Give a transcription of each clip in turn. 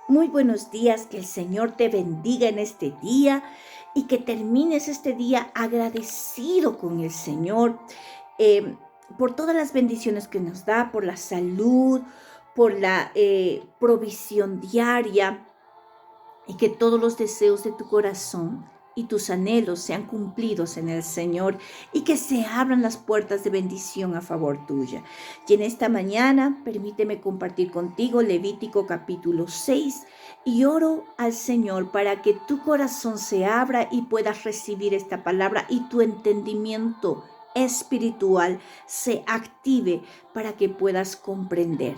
Muy buenos días, que el Señor te bendiga en este día y que termines este día agradecido con el Señor eh, por todas las bendiciones que nos da, por la salud, por la provisión diaria y que todos los deseos de tu corazón y tus anhelos sean cumplidos en el Señor y que se abran las puertas de bendición a favor tuya. Y en esta mañana permíteme compartir contigo Levítico capítulo 6 y oro al Señor para que tu corazón se abra y puedas recibir esta palabra y tu entendimiento espiritual se active para que puedas comprender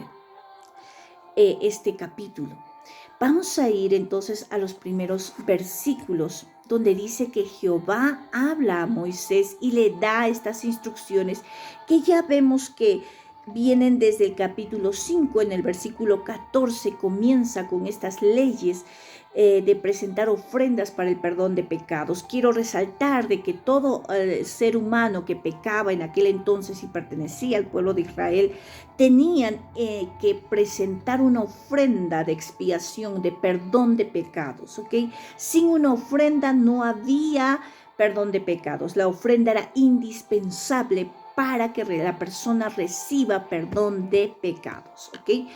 este capítulo. Vamos a ir entonces a los primeros versículos donde dice que Jehová habla a Moisés y le da estas instrucciones que ya vemos que vienen desde el capítulo 5. En el versículo 14 comienza con estas leyes de presentar ofrendas para el perdón de pecados. Quiero resaltar de que todo ser humano que pecaba en aquel entonces y pertenecía al pueblo de Israel tenían que presentar una ofrenda de expiación, de perdón de pecados, ¿ok? Sin una ofrenda no había perdón de pecados. La ofrenda era indispensable para que la persona reciba perdón de pecados, ¿ok?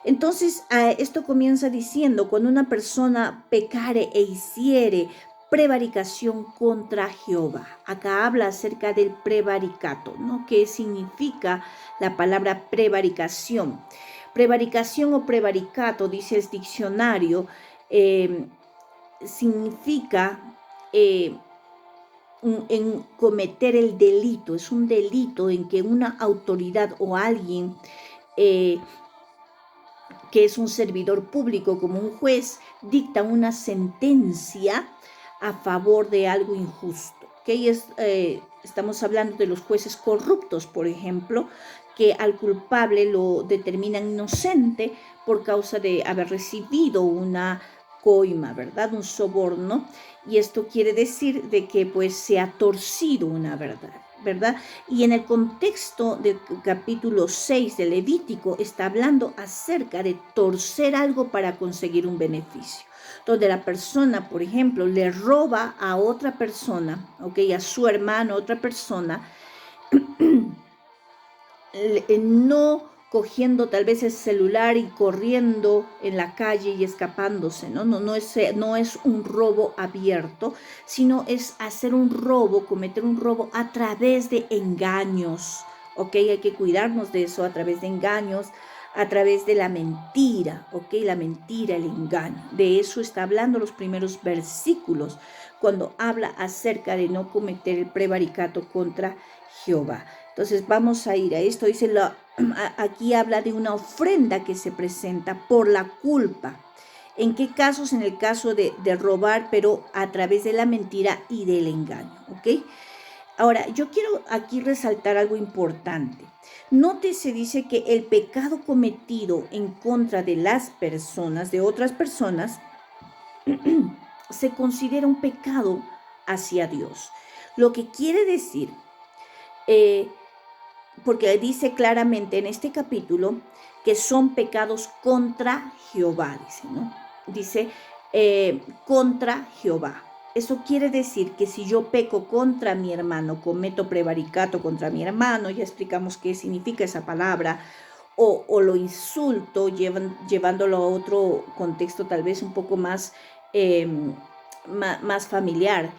Entonces, esto comienza diciendo, cuando una persona pecare e hiciere prevaricación contra Jehová. Acá habla acerca del prevaricato, ¿no? ¿Qué significa la palabra prevaricación? Prevaricación o prevaricato, dice el diccionario, significa en cometer el delito. Es un delito en que una autoridad o alguien que es un servidor público como un juez, dicta una sentencia a favor de algo injusto. Estamos hablando de los jueces corruptos, por ejemplo, que al culpable lo determinan inocente por causa de haber recibido una coima, ¿verdad? Un soborno. Y esto quiere decir de que pues se ha torcido una verdad, ¿verdad? Y en el contexto del capítulo 6 de Levítico está hablando acerca de torcer algo para conseguir un beneficio. Donde la persona, por ejemplo, le roba a otra persona, ¿ok? A su hermano, a otra persona, no cogiendo tal vez el celular y corriendo en la calle y escapándose, ¿no? No es un robo abierto, sino es hacer un robo, cometer un robo a través de engaños, ¿ok? Hay que cuidarnos de eso, a través de engaños, a través de la mentira, ¿ok? La mentira, el engaño. De eso está hablando los primeros versículos, cuando habla acerca de no cometer el prevaricato contra Jehová. Entonces vamos a ir a esto. Dice, aquí habla de una ofrenda que se presenta por la culpa. ¿En qué casos? En el caso de robar, pero a través de la mentira y del engaño, ¿ok? Ahora, yo quiero aquí resaltar algo importante. Nótese, dice que el pecado cometido en contra de las personas, de otras personas, se considera un pecado hacia Dios. Lo que quiere decir porque dice claramente en este capítulo que son pecados contra Jehová, dice, ¿no? Dice contra Jehová. Eso quiere decir que si yo peco contra mi hermano, cometo prevaricato contra mi hermano, ya explicamos qué significa esa palabra, o lo insulto, llevándolo a otro contexto tal vez un poco más, más familiar,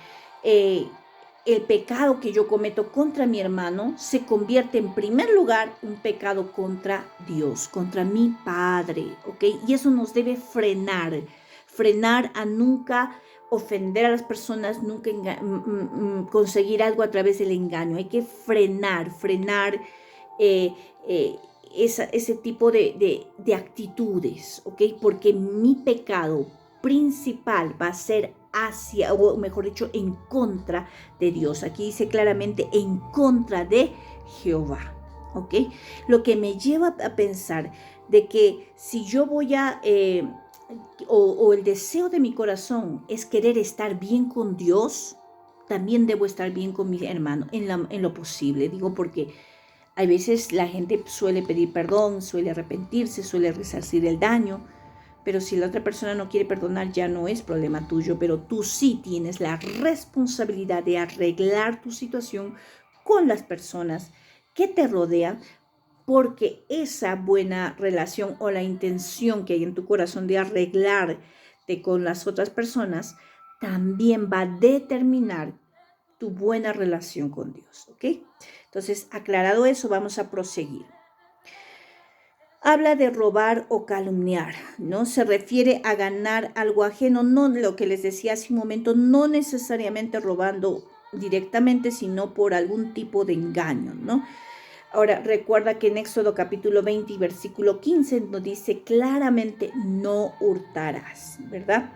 el pecado que yo cometo contra mi hermano se convierte en primer lugar un pecado contra Dios, contra mi Padre, ¿ok? Y eso nos debe frenar a nunca ofender a las personas, nunca conseguir algo a través del engaño. Hay que frenar eh, eh, ese tipo de actitudes, ¿ok? Porque mi pecado principal va a ser hacia, o mejor dicho, en contra de Dios. Aquí dice claramente en contra de Jehová, ¿ok? Lo que me lleva a pensar de que si yo voy a, o el deseo de mi corazón es querer estar bien con Dios, también debo estar bien con mi hermano en lo posible. Digo porque a veces la gente suele pedir perdón, suele arrepentirse, suele resarcir el daño, pero si la otra persona no quiere perdonar, ya no es problema tuyo, pero tú sí tienes la responsabilidad de arreglar tu situación con las personas que te rodean, porque esa buena relación o la intención que hay en tu corazón de arreglarte con las otras personas también va a determinar tu buena relación con Dios, ¿ok? Entonces, aclarado eso, vamos a proseguir. Habla de robar o calumniar, ¿no? Se refiere a ganar algo ajeno, no lo que les decía hace un momento, no necesariamente robando directamente, sino por algún tipo de engaño, ¿no? Ahora, recuerda que en Éxodo capítulo 20 y versículo 15 nos dice claramente, no hurtarás, ¿verdad?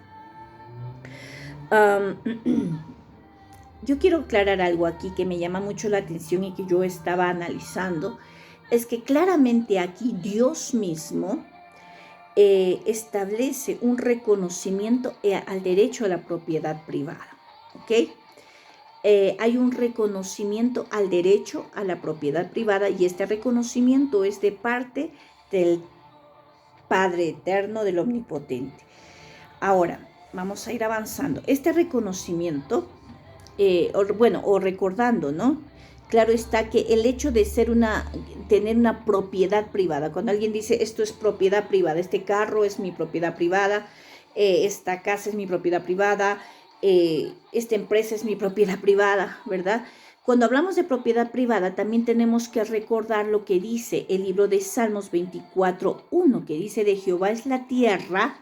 Yo quiero aclarar algo aquí que me llama mucho la atención y que yo estaba analizando, es que claramente aquí Dios mismo establece un reconocimiento al derecho a la propiedad privada, ¿ok? Hay un reconocimiento al derecho a la propiedad privada y este reconocimiento es de parte del Padre Eterno, del Omnipotente. Ahora, vamos a ir avanzando. Este reconocimiento, o recordando, ¿no? Claro está que el hecho de tener una propiedad privada, cuando alguien dice esto es propiedad privada, este carro es mi propiedad privada, esta casa es mi propiedad privada, esta empresa es mi propiedad privada, ¿verdad? Cuando hablamos de propiedad privada, también tenemos que recordar lo que dice el libro de Salmos 24:1, que dice: de Jehová es la tierra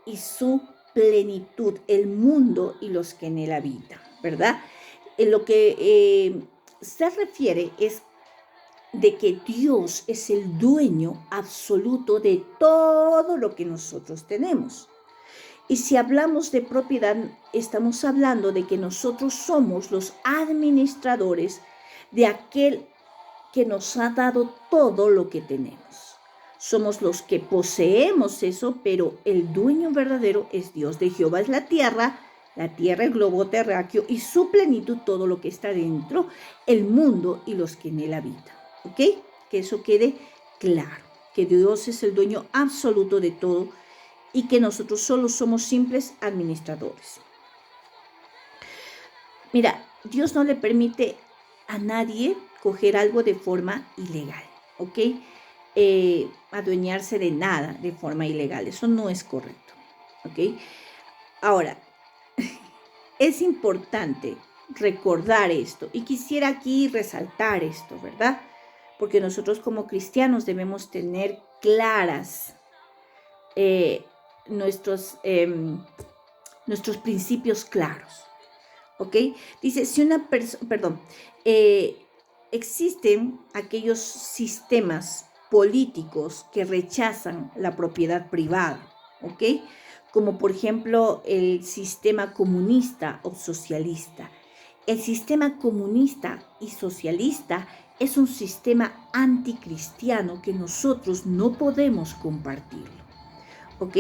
y su plenitud, el mundo y los que en él habitan, ¿verdad? En lo que se refiere es de que Dios es el dueño absoluto de todo lo que nosotros tenemos. Y si hablamos de propiedad, estamos hablando de que nosotros somos los administradores de aquel que nos ha dado todo lo que tenemos. Somos los que poseemos eso, pero el dueño verdadero es Dios. De Jehová es la tierra, el globo terráqueo y su plenitud, todo lo que está dentro, el mundo y los que en él habitan. ¿Ok? Que eso quede claro, que Dios es el dueño absoluto de todo y que nosotros solo somos simples administradores. Mira, Dios no le permite a nadie coger algo de forma ilegal, ¿ok? Adueñarse de nada de forma ilegal, eso no es correcto, ¿ok? Ahora, es importante recordar esto y quisiera aquí resaltar esto, ¿verdad? Porque nosotros como cristianos debemos tener claras nuestros principios claros, ¿ok? Dice, si una persona, existen aquellos sistemas políticos que rechazan la propiedad privada, ¿ok? Como por ejemplo el sistema comunista o socialista. El sistema comunista y socialista es un sistema anticristiano que nosotros no podemos compartirlo, ¿ok?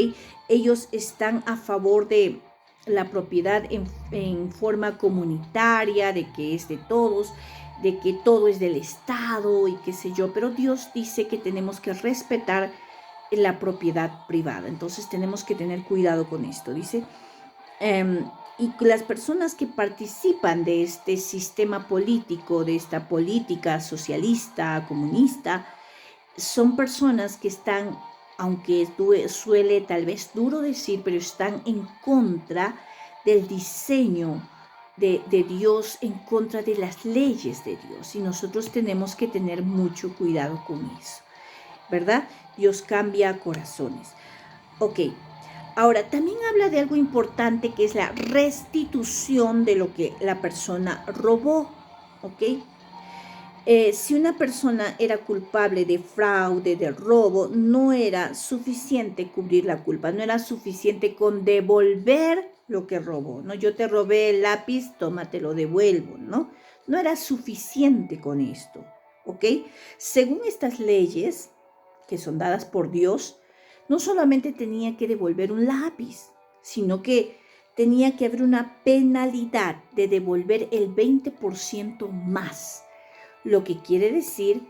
Ellos están a favor de la propiedad en forma comunitaria, de que es de todos, de que todo es del Estado y qué sé yo, pero Dios dice que tenemos que respetar la propiedad privada, entonces tenemos que tener cuidado con esto, dice. Y las personas que participan de este sistema político, de esta política socialista, comunista, son personas que están, aunque suele tal vez duro decir, pero están en contra del diseño de Dios, en contra de las leyes de Dios. Y nosotros tenemos que tener mucho cuidado con eso, ¿verdad? Dios cambia corazones. Ok, ahora también habla de algo importante que es la restitución de lo que la persona robó, ¿ok? Si una persona era culpable de fraude, de robo, no era suficiente cubrir la culpa, no era suficiente con devolver lo que robó, ¿no? Yo te robé el lápiz, toma, te lo devuelvo, ¿no? No era suficiente con esto, ¿ok? Según estas leyes que son dadas por Dios, no solamente tenía que devolver un lápiz, sino que tenía que haber una penalidad de devolver el 20% más. Lo que quiere decir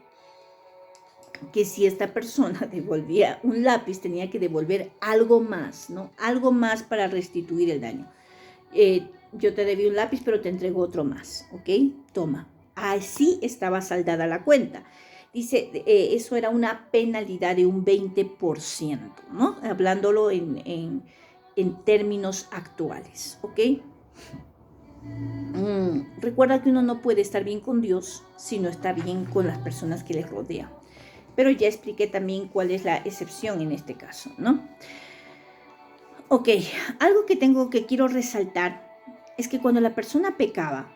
que si esta persona devolvía un lápiz, tenía que devolver algo más, ¿no? Algo más para restituir el daño. Yo te debí un lápiz, pero te entrego otro más, ¿ok? Toma. Así estaba saldada la cuenta. Dice, eso era una penalidad de un 20%, ¿no? Hablándolo en términos actuales, ¿ok? Recuerda que uno no puede estar bien con Dios si no está bien con las personas que le rodean. Pero ya expliqué también cuál es la excepción en este caso, ¿no? Ok, algo que quiero resaltar es que cuando la persona pecaba,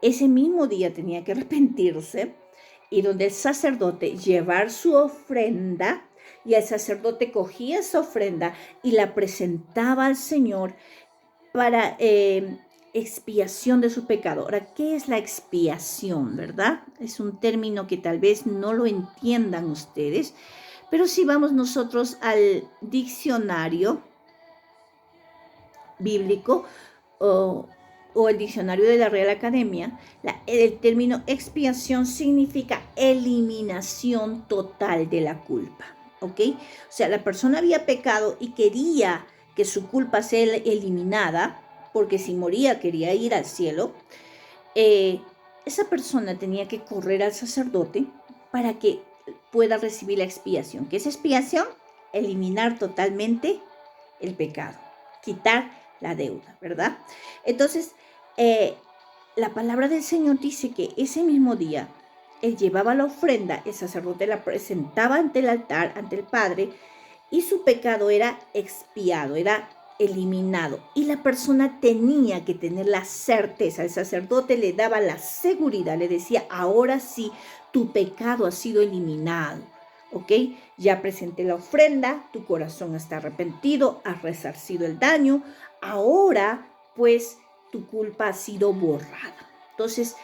ese mismo día tenía que arrepentirse y donde el sacerdote llevar su ofrenda y el sacerdote cogía esa ofrenda y la presentaba al Señor para expiación de su pecado. Ahora, ¿qué es la expiación, verdad? Es un término que tal vez no lo entiendan ustedes, pero si vamos nosotros al diccionario bíblico o el diccionario de la Real Academia, el término expiación significa eliminación total de la culpa, ¿ok? O sea, la persona había pecado y quería que su culpa sea eliminada, porque si moría quería ir al cielo. Esa persona tenía que correr al sacerdote para que pueda recibir la expiación. ¿Qué es expiación? Eliminar totalmente el pecado, quitar la deuda, ¿verdad? Entonces, la palabra del Señor dice que ese mismo día él llevaba la ofrenda, el sacerdote la presentaba ante el altar, ante el Padre, y su pecado era expiado, era eliminado. Y la persona tenía que tener la certeza, el sacerdote le daba la seguridad, le decía, ahora sí, tu pecado ha sido eliminado, ¿ok? Ya presenté la ofrenda, tu corazón está arrepentido, has resarcido el daño, ahora pues tu culpa ha sido borrada. Entonces,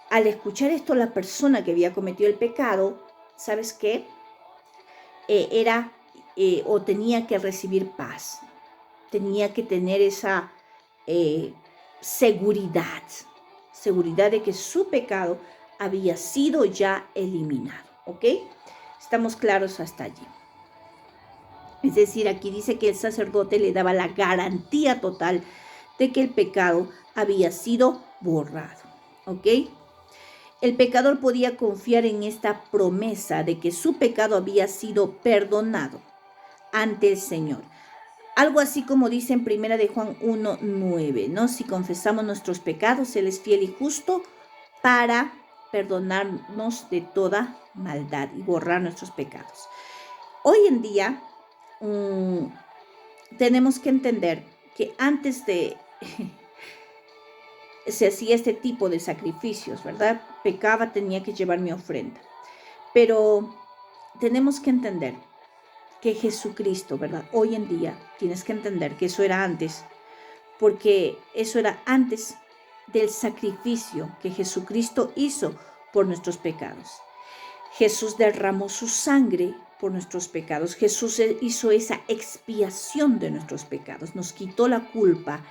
al escuchar esto, la persona que había cometido el pecado, ¿sabes qué? O tenía que recibir paz, tenía que tener esa seguridad de que su pecado había sido ya eliminado, ¿ok? Estamos claros hasta allí. Es decir, aquí dice que el sacerdote le daba la garantía total de que el pecado había sido borrado, ¿ok? El pecador podía confiar en esta promesa de que su pecado había sido perdonado ante el Señor. Algo así como dice en 1 de Juan 1:9, ¿no? Si confesamos nuestros pecados, Él es fiel y justo para perdonarnos de toda maldad y borrar nuestros pecados. Hoy en día tenemos que entender que antes de se hacía este tipo de sacrificios, ¿verdad? Pecaba, tenía que llevar mi ofrenda. Pero tenemos que entender que Jesucristo, ¿verdad? Hoy en día tienes que entender que eso era antes, porque eso era antes del sacrificio que Jesucristo hizo por nuestros pecados. Jesús derramó su sangre por nuestros pecados. Jesús hizo esa expiación de nuestros pecados, nos quitó la culpa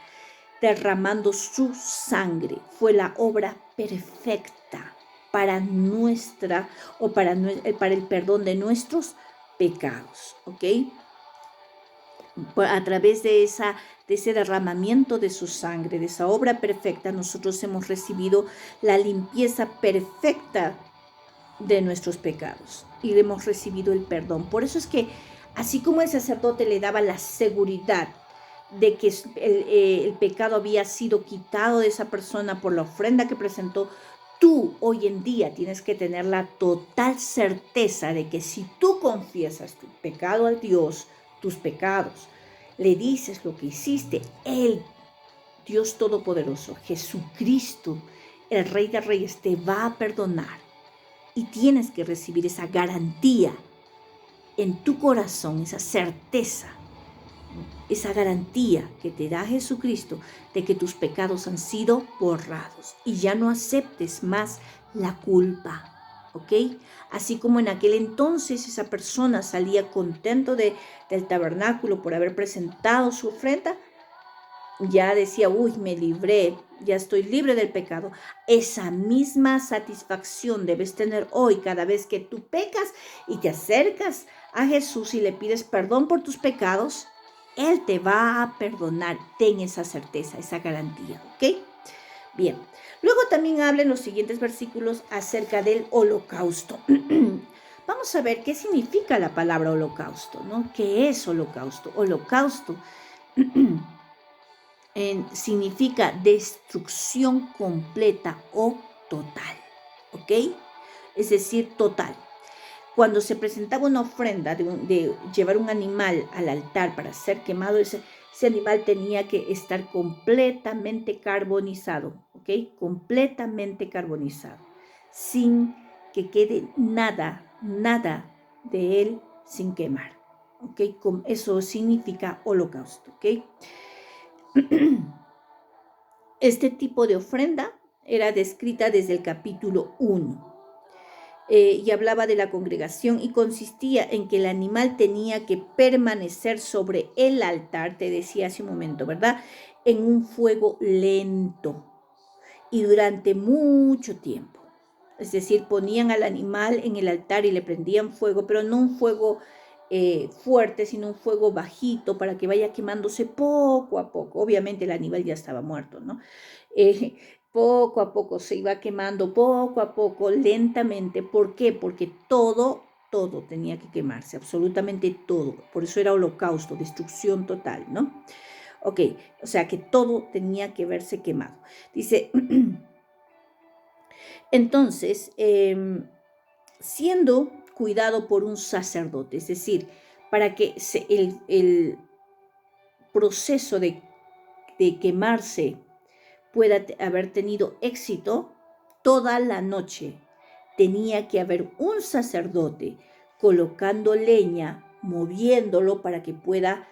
derramando su sangre. Fue la obra perfecta para para el perdón de nuestros pecados, ¿ok? A través de ese derramamiento de su sangre, de esa obra perfecta, nosotros hemos recibido la limpieza perfecta de nuestros pecados y hemos recibido el perdón. Por eso es que, así como el sacerdote le daba la seguridad de que el pecado había sido quitado de esa persona por la ofrenda que presentó, tú hoy en día tienes que tener la total certeza de que si tú confiesas tu pecado al Dios, tus pecados, le dices lo que hiciste, Él, Dios Todopoderoso, Jesucristo, el Rey de Reyes, te va a perdonar. Y tienes que recibir esa garantía en tu corazón, esa certeza, esa garantía que te da Jesucristo de que tus pecados han sido borrados y ya no aceptes más la culpa, ¿ok? Así como en aquel entonces esa persona salía contento del tabernáculo por haber presentado su ofrenda, ya decía, uy, me libré, ya estoy libre del pecado. Esa misma satisfacción debes tener hoy cada vez que tú pecas y te acercas a Jesús y le pides perdón por tus pecados. Él te va a perdonar. Ten esa certeza, esa garantía, ¿ok? Bien. Luego también habla en los siguientes versículos acerca del holocausto. Vamos a ver qué significa la palabra holocausto, ¿no? ¿Qué es holocausto? Holocausto significa destrucción completa o total, ¿ok? Es decir, total. Cuando se presentaba una ofrenda de llevar un animal al altar para ser quemado, ese animal tenía que estar completamente carbonizado, ¿ok? Completamente carbonizado, sin que quede nada de él sin quemar, ¿ok? Eso significa holocausto, ¿ok? Este tipo de ofrenda era descrita desde el capítulo 1 y hablaba de la congregación y consistía en que el animal tenía que permanecer sobre el altar, te decía hace un momento, ¿verdad? En un fuego lento y durante mucho tiempo. Es decir, ponían al animal en el altar y le prendían fuego, pero no un fuego fuerte, sino un fuego bajito para que vaya quemándose poco a poco. Obviamente el animal ya estaba muerto, ¿no? Poco a poco se iba quemando, poco a poco, lentamente. ¿Por qué? Porque todo tenía que quemarse, absolutamente todo. Por eso era holocausto, destrucción total, ¿no? Ok, o sea que todo tenía que verse quemado. Dice, entonces, siendo cuidado por un sacerdote, es decir, para que el proceso de quemarse pueda haber tenido éxito, toda la noche tenía que haber un sacerdote colocando leña, moviéndolo para que pueda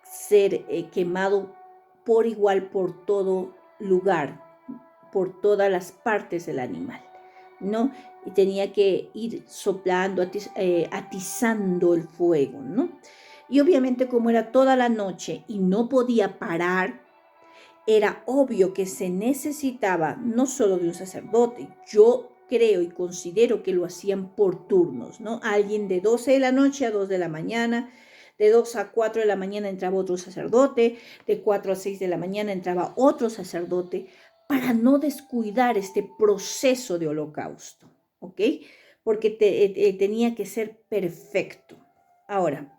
ser quemado por igual por todo lugar, por todas las partes del animal, ¿no? Y tenía que ir soplando, atizando el fuego, ¿no? Y obviamente como era toda la noche y no podía parar, era obvio que se necesitaba no solo de un sacerdote, yo creo y considero que lo hacían por turnos, ¿no? Alguien de 12 de la noche a 2 de la mañana, de 2 a 4 de la mañana entraba otro sacerdote, de 4 a 6 de la mañana entraba otro sacerdote, para no descuidar este proceso de holocausto, ¿ok? Porque tenía que ser perfecto. Ahora,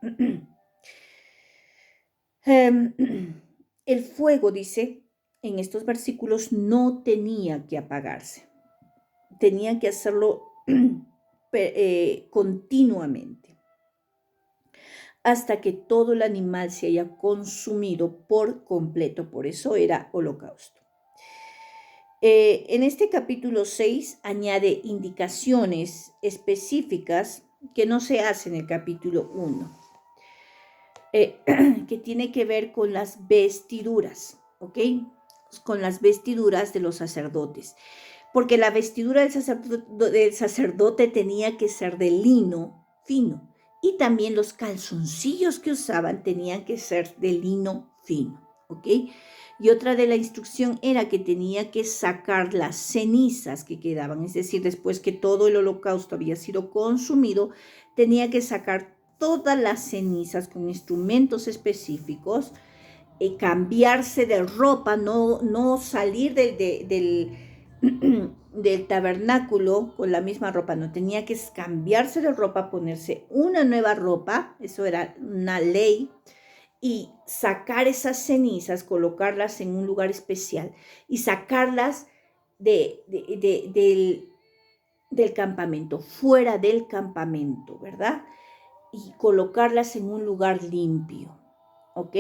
el fuego, dice, en estos versículos no tenía que apagarse, tenía que hacerlo continuamente hasta que todo el animal se haya consumido por completo, por eso era holocausto. En este capítulo 6 añade indicaciones específicas que no se hacen en el capítulo 1, que tiene que ver con las vestiduras, ¿ok? Con las vestiduras de los sacerdotes, porque la vestidura del sacerdote tenía que ser de lino fino y también los calzoncillos que usaban tenían que ser de lino fino, ¿ok? Y otra de la instrucción era que tenía que sacar las cenizas que quedaban, es decir, después que todo el holocausto había sido consumido, tenía que sacar todas las cenizas con instrumentos específicos, cambiarse de ropa, no salir del tabernáculo con la misma ropa, no, tenía que cambiarse de ropa, ponerse una nueva ropa, eso era una ley, y sacar esas cenizas, colocarlas en un lugar especial y sacarlas del campamento, fuera del campamento, ¿verdad? Y colocarlas en un lugar limpio, ¿ok?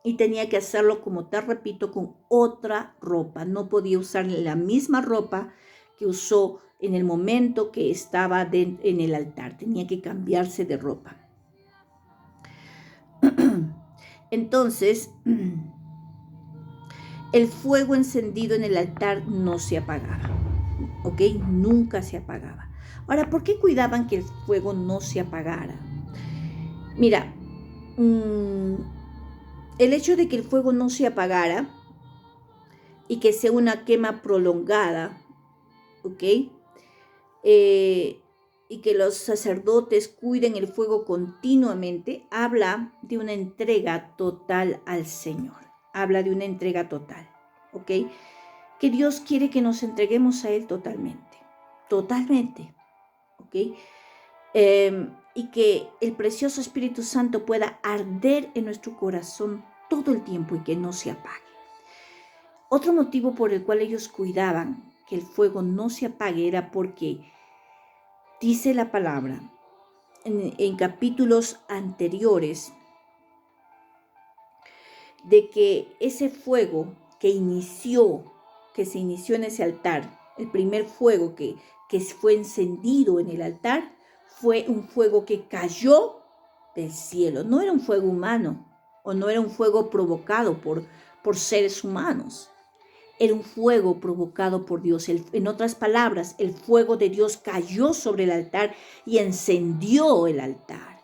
Y tenía que hacerlo, como te repito, con otra ropa. No podía usar la misma ropa que usó en el momento que estaba en el altar. Tenía que cambiarse de ropa. Entonces, el fuego encendido en el altar no se apagaba, ¿ok? Nunca se apagaba. Ahora, ¿por qué cuidaban que el fuego no se apagara? Mira, el hecho de que el fuego no se apagara y que sea una quema prolongada, ¿ok? Y que los sacerdotes cuiden el fuego continuamente, habla de una entrega total al Señor. Habla de una entrega total, ¿ok? Que Dios quiere que nos entreguemos a Él totalmente, totalmente, ¿ok? Y que el precioso Espíritu Santo pueda arder en nuestro corazón todo el tiempo y que no se apague. Otro motivo por el cual ellos cuidaban que el fuego no se apague era porque dice la palabra en capítulos anteriores de que ese fuego que se inició en ese altar, el primer fuego que fue encendido en el altar, fue un fuego que cayó del cielo. No era un fuego humano o no era un fuego provocado por seres humanos. Era un fuego provocado por Dios. En otras palabras, el fuego de Dios cayó sobre el altar y encendió el altar.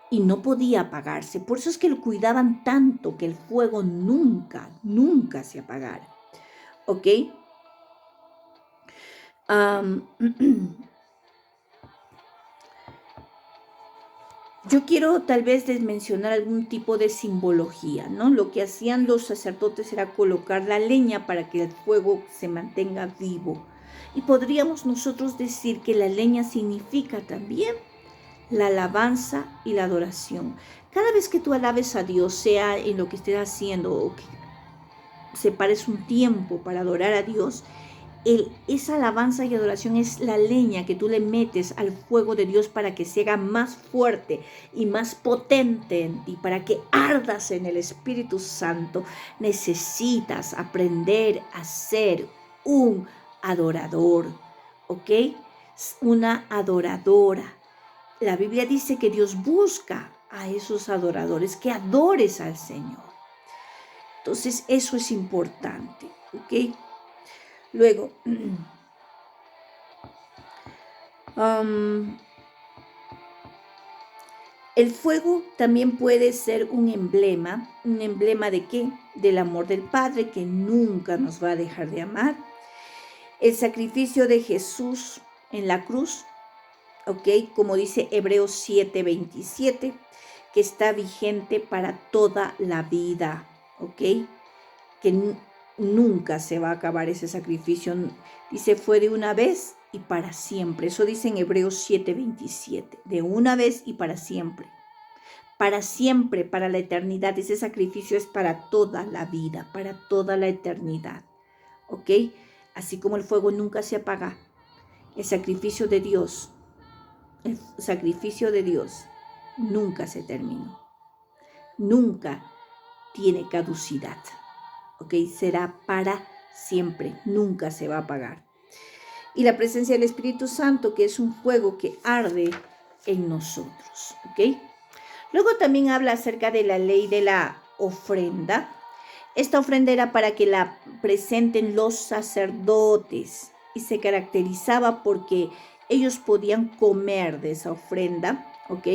Y no podía apagarse. Por eso es que lo cuidaban tanto, que el fuego nunca, nunca se apagara. ¿Ok? Yo quiero tal vez mencionar algún tipo de simbología, ¿no? Lo que hacían los sacerdotes era colocar la leña para que el fuego se mantenga vivo. Y podríamos nosotros decir que la leña significa también la alabanza y la adoración. Cada vez que tú alabes a Dios, sea en lo que estés haciendo o que separes un tiempo para adorar a Dios, esa alabanza y adoración es la leña que tú le metes al fuego de Dios para que se haga más fuerte y más potente en ti, para que ardas en el Espíritu Santo. Necesitas aprender a ser un adorador, ¿ok? Una adoradora. La Biblia dice que Dios busca a esos adoradores, que adores al Señor. Entonces, eso es importante, ¿ok? Luego, el fuego también puede ser un emblema ¿de qué? Del amor del Padre, que nunca nos va a dejar de amar. El sacrificio de Jesús en la cruz, ¿ok? Como dice Hebreos 7:27, que está vigente para toda la vida, ¿ok? Que nunca se va a acabar ese sacrificio. Dice, fue de una vez y para siempre. Eso dice en Hebreos 7:27, de una vez y para siempre. Para siempre, para la eternidad. Ese sacrificio es para toda la vida, para toda la eternidad, ¿ok? Así como el fuego nunca se apaga, el sacrificio de Dios nunca se terminó. Nunca tiene caducidad. ¿Ok? Será para siempre, nunca se va a apagar. Y la presencia del Espíritu Santo, que es un fuego que arde en nosotros, ¿ok? Luego también habla acerca de la ley de la ofrenda. Esta ofrenda era para que la presenten los sacerdotes y se caracterizaba porque ellos podían comer de esa ofrenda, ¿ok?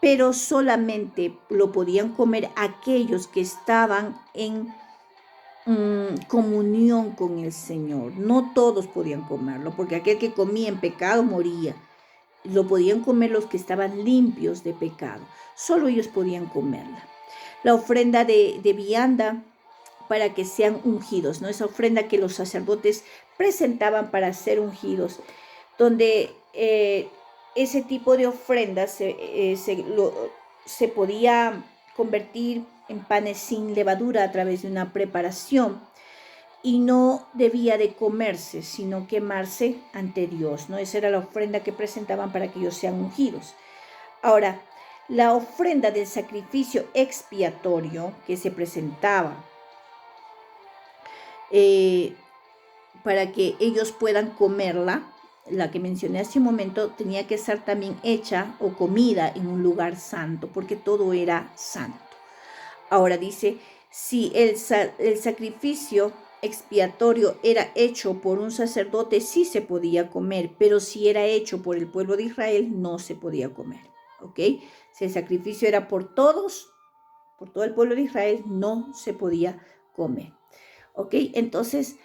Pero solamente lo podían comer aquellos que estaban en comunión con el Señor. No todos podían comerlo, porque aquel que comía en pecado moría. Lo podían comer los que estaban limpios de pecado. Solo ellos podían comerla. La ofrenda de vianda para que sean ungidos, ¿no? Esa ofrenda que los sacerdotes presentaban para ser ungidos, donde ese tipo de ofrenda se podía convertir en panes sin levadura a través de una preparación y no debía de comerse, sino quemarse ante Dios, ¿no? Esa era la ofrenda que presentaban para que ellos sean ungidos. Ahora, la ofrenda del sacrificio expiatorio que se presentaba para que ellos puedan comerla, la que mencioné hace un momento, tenía que ser también hecha o comida en un lugar santo, porque todo era santo. Ahora dice, si el sacrificio expiatorio era hecho por un sacerdote, sí se podía comer, pero si era hecho por el pueblo de Israel, no se podía comer, ¿ok? Si el sacrificio era por todos, por todo el pueblo de Israel, no se podía comer. ¿Ok? Entonces,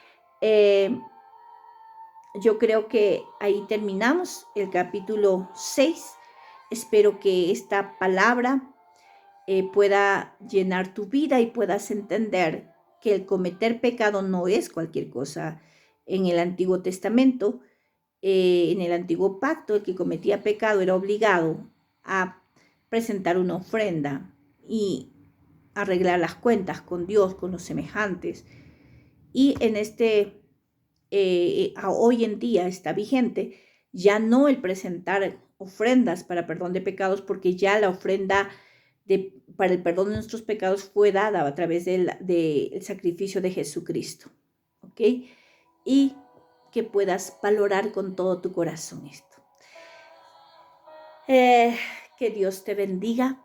yo creo que ahí terminamos el capítulo 6. Espero que esta palabra pueda llenar tu vida y puedas entender que el cometer pecado no es cualquier cosa. En el Antiguo Testamento, en el Antiguo Pacto, el que cometía pecado era obligado a presentar una ofrenda y arreglar las cuentas con Dios, con los semejantes. Y en hoy en día está vigente ya no el presentar ofrendas para perdón de pecados, porque ya la ofrenda para el perdón de nuestros pecados fue dada a través del sacrificio de Jesucristo. ¿Ok? Y que puedas valorar con todo tu corazón esto. Que Dios te bendiga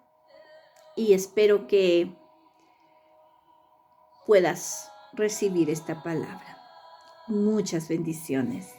y espero que puedas recibir esta palabra. Muchas bendiciones.